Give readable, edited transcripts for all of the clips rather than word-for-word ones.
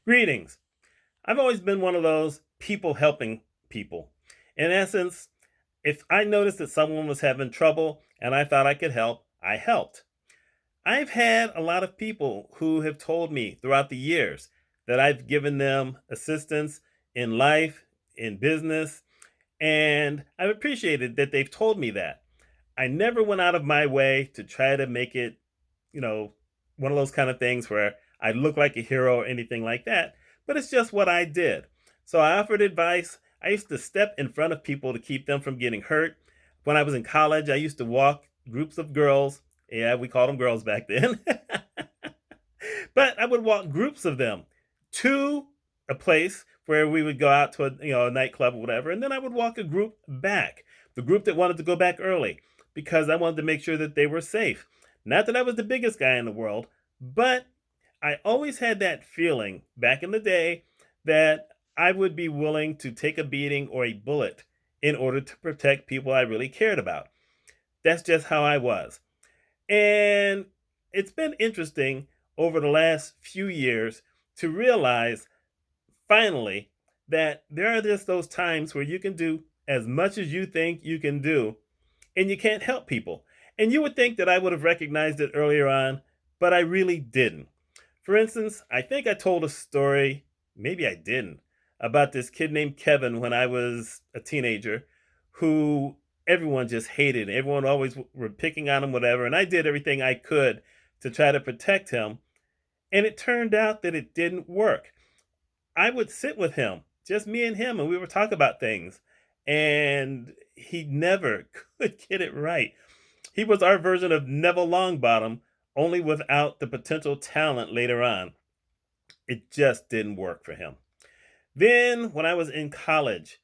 Greetings. I've always been one of those people helping people. In essence, if I noticed that someone was having trouble and I thought I could help, I helped. I've had a lot of people who have told me throughout the years that I've given them assistance in life, in business, and I've appreciated that they've told me that. I never went out of my way to try to make it, you know, one of those kind of things where I look like a hero or anything like that, but it's just what I did. So I offered advice. I used to step in front of people to keep them from getting hurt. When I was in college, I used to walk groups of girls. Yeah, we called them girls back then. But I would walk groups of them to a place where we would go out to a nightclub or whatever, and then I would walk a group back, the group that wanted to go back early, because I wanted to make sure that they were safe. Not that I was the biggest guy in the world, but I always had that feeling back in the day that I would be willing to take a beating or a bullet in order to protect people I really cared about. That's just how I was. And it's been interesting over the last few years to realize finally that there are just those times where you can do as much as you think you can do and you can't help people. And you would think that I would have recognized it earlier on, but I really didn't. For instance, I think I told a story, maybe I didn't, about this kid named Kevin when I was a teenager who everyone just hated. Everyone always were picking on him, whatever. And I did everything I could to try to protect him. And it turned out that it didn't work. I would sit with him, just me and him, and we would talk about things. And he never could get it right. He was our version of Neville Longbottom, only without the potential talent later on. It just didn't work for him. Then, when I was in college,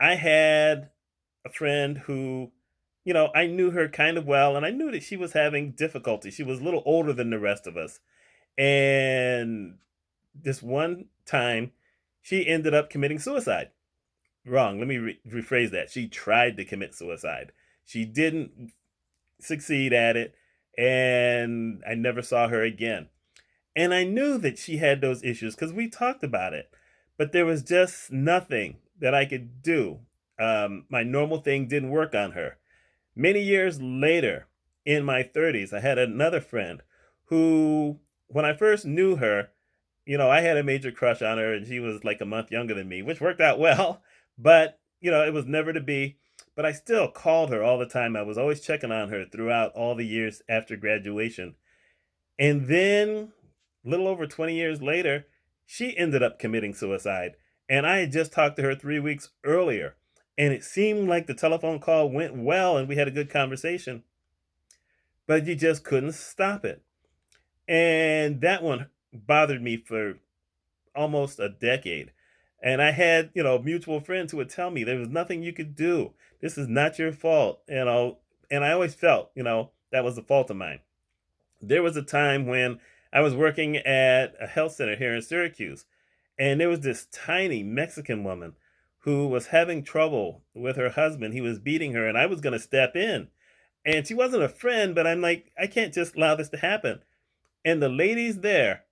I had a friend who, I knew her kind of well, and I knew that she was having difficulty. She was a little older than the rest of us. And this one time, she ended up committing suicide. Wrong. Let me rephrase that. She tried to commit suicide. She didn't succeed at it, and I never saw her again. And I knew that she had those issues because we talked about it, but there was just nothing that I could do. My normal thing didn't work on her. Many years later, in my 30s, I had another friend who, when I first knew her, I had a major crush on her, and she was like a month younger than me, which worked out well, but, it was never to be. But I still called her all the time. I was always checking on her throughout all the years after graduation. And then, a little over 20 years later, she ended up committing suicide. And I had just talked to her 3 weeks earlier. And it seemed like the telephone call went well and we had a good conversation, but you just couldn't stop it. And that one bothered me for almost a decade. And I had, mutual friends who would tell me there was nothing you could do. This is not your fault. And I always felt, that was a fault of mine. There was a time when I was working at a health center here in Syracuse, and there was this tiny Mexican woman who was having trouble with her husband. He was beating her, and I was going to step in. And she wasn't a friend, but I'm like, I can't just allow this to happen. And the ladies there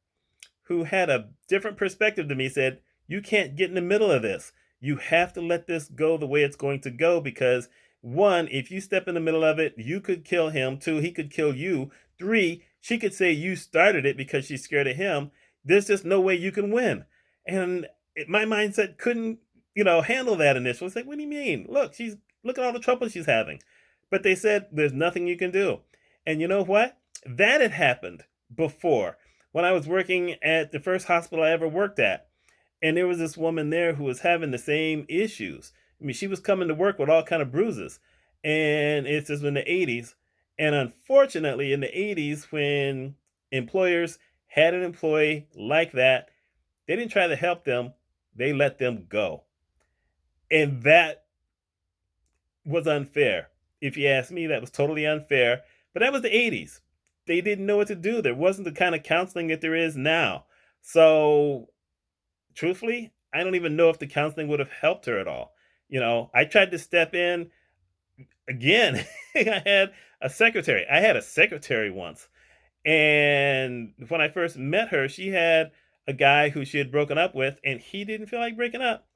who had a different perspective to me said, you can't get in the middle of this. You have to let this go the way it's going to go because one, if you step in the middle of it, you could kill him. Two, he could kill you. Three, she could say you started it because she's scared of him. There's just no way you can win. And my mindset couldn't, handle that initially. It's like, what do you mean? Look at all the trouble she's having. But they said there's nothing you can do. And you know what? That had happened before when I was working at the first hospital I ever worked at. And there was this woman there who was having the same issues. I mean, she was coming to work with all kind of bruises. And it's just in the 80s. And unfortunately, in the 80s, when employers had an employee like that, they didn't try to help them. They let them go. And that was unfair. If you ask me, that was totally unfair. But that was the 80s. They didn't know what to do. There wasn't the kind of counseling that there is now. So truthfully, I don't even know if the counseling would have helped her at all. I tried to step in again. I had a secretary once. And when I first met her, she had a guy who she had broken up with, and he didn't feel like breaking up.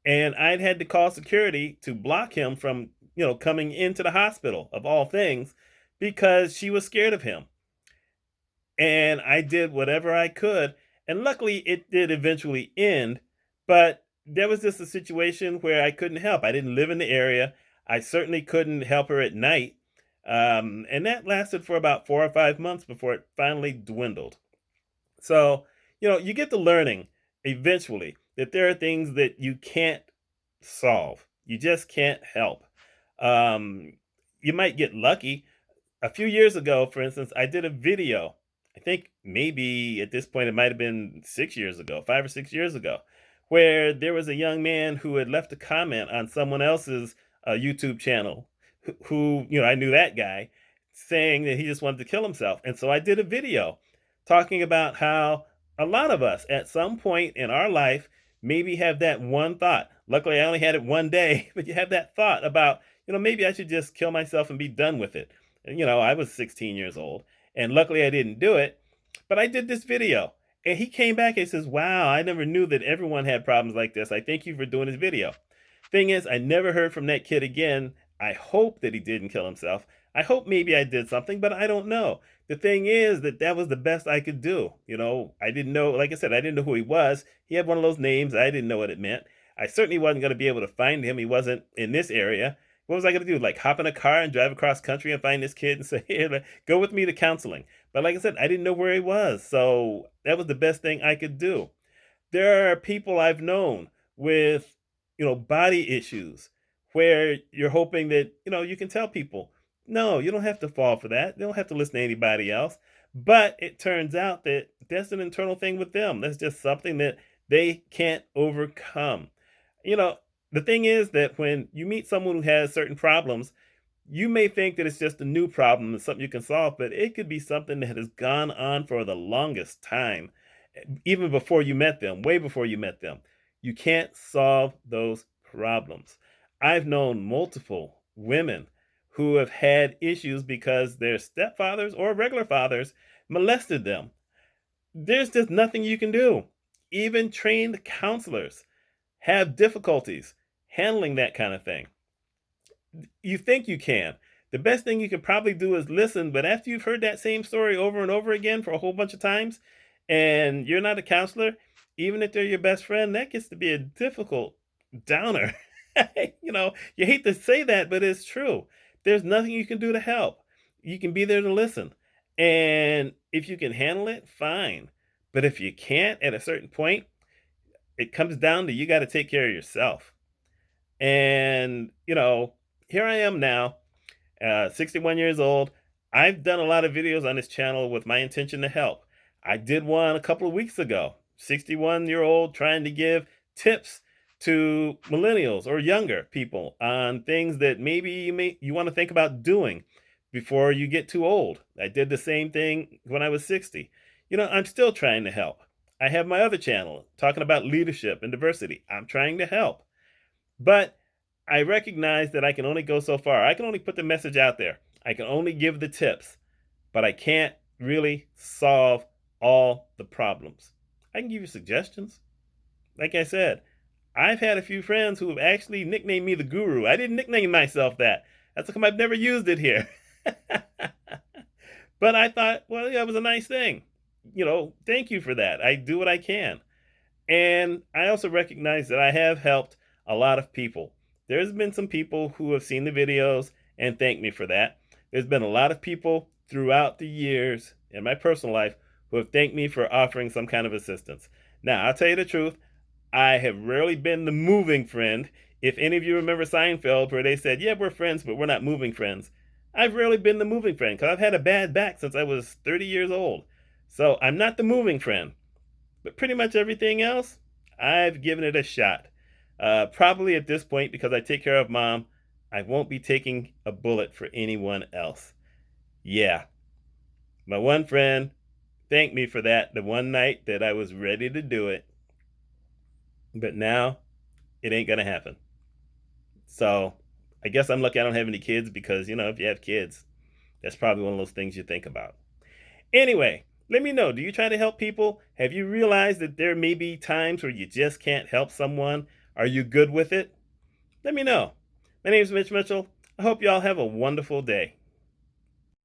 And I'd had to call security to block him from, coming into the hospital of all things because she was scared of him. And I did whatever I could. And luckily, it did eventually end. But there was just a situation where I couldn't help. I didn't live in the area. I certainly couldn't help her at night. And that lasted for about 4 or 5 months before it finally dwindled. So, you get to learning eventually that there are things that you can't solve. You just can't help. Um, you might get lucky. A few years ago, for instance, I did a video. I think maybe at this point it might have been 6 years ago, 5 or 6 years ago, where there was a young man who had left a comment on someone else's YouTube channel, who I knew that guy, saying that he just wanted to kill himself. And so I did a video talking about how a lot of us at some point in our life maybe have that one thought. Luckily, I only had it one day, but you have that thought about, maybe I should just kill myself and be done with it. And, I was 16 years old, and luckily I didn't do it, but I did this video. And he came back and says, "Wow, I never knew that everyone had problems like this. I thank you for doing this video." Thing is, I never heard from that kid again. I hope that he didn't kill himself. I hope maybe I did something, but I don't know. The thing is that was the best I could do. I didn't know, like I said, I didn't know who he was. He had one of those names. I didn't know what it meant. I certainly wasn't going to be able to find him. He wasn't in this area. What was I going to do? Like hop in a car and drive across country and find this kid and say, "Here, go with me to counseling." But like I said, I didn't know where he was. So that was the best thing I could do. There are people I've known with, body issues where you're hoping that, you can tell people, no, you don't have to fall for that. You don't have to listen to anybody else. But it turns out that that's an internal thing with them. That's just something that they can't overcome. You know, the thing is that when you meet someone who has certain problems, you may think that it's just a new problem and something you can solve, but it could be something that has gone on for the longest time, even before you met them, way before you met them. You can't solve those problems. I've known multiple women who have had issues because their stepfathers or regular fathers molested them. There's just nothing you can do. Even trained counselors have difficulties handling that kind of thing. You think you can. The best thing you can probably do is listen, but after you've heard that same story over and over again for a whole bunch of times, and you're not a counselor, even if they're your best friend, that gets to be a difficult downer. You hate to say that, but it's true. There's nothing you can do to help. You can be there to listen. And if you can handle it, fine. But if you can't at a certain point, it comes down to you got to take care of yourself. And, here I am now, 61 years old. I've done a lot of videos on this channel with my intention to help. I did one a couple of weeks ago, 61-year-old trying to give tips to millennials or younger people on things that maybe you want to think about doing before you get too old. I did the same thing when I was 60. I'm still trying to help. I have my other channel talking about leadership and diversity. I'm trying to help. But I recognize that I can only go so far. I can only put the message out there. I can only give the tips, but I can't really solve all the problems. I can give you suggestions. Like I said, I've had a few friends who have actually nicknamed me the guru. I didn't nickname myself that. That's how come I've never used it here. But I thought, well, yeah, it was a nice thing. Thank you for that. I do what I can. And I also recognize that I have helped a lot of people. There's been some people who have seen the videos and thanked me for that. There's been a lot of people throughout the years in my personal life who have thanked me for offering some kind of assistance. Now, I'll tell you the truth, I have rarely been the moving friend. If any of you remember Seinfeld, where they said, yeah, we're friends, but we're not moving friends. I've rarely been the moving friend because I've had a bad back since I was 30 years old. So I'm not the moving friend. But pretty much everything else, I've given it a shot. Probably at this point, because I take care of mom, I won't be taking a bullet for anyone else. Yeah, my one friend thanked me for that the one night that I was ready to do it. But now it ain't going to happen. So I guess I'm lucky I don't have any kids because, if you have kids, that's probably one of those things you think about. Anyway, Let me know. Do you try to help people? Have you realized that there may be times where you just can't help someone? Are you good with it? Let me know. My name is Mitch Mitchell. I hope you all have a wonderful day.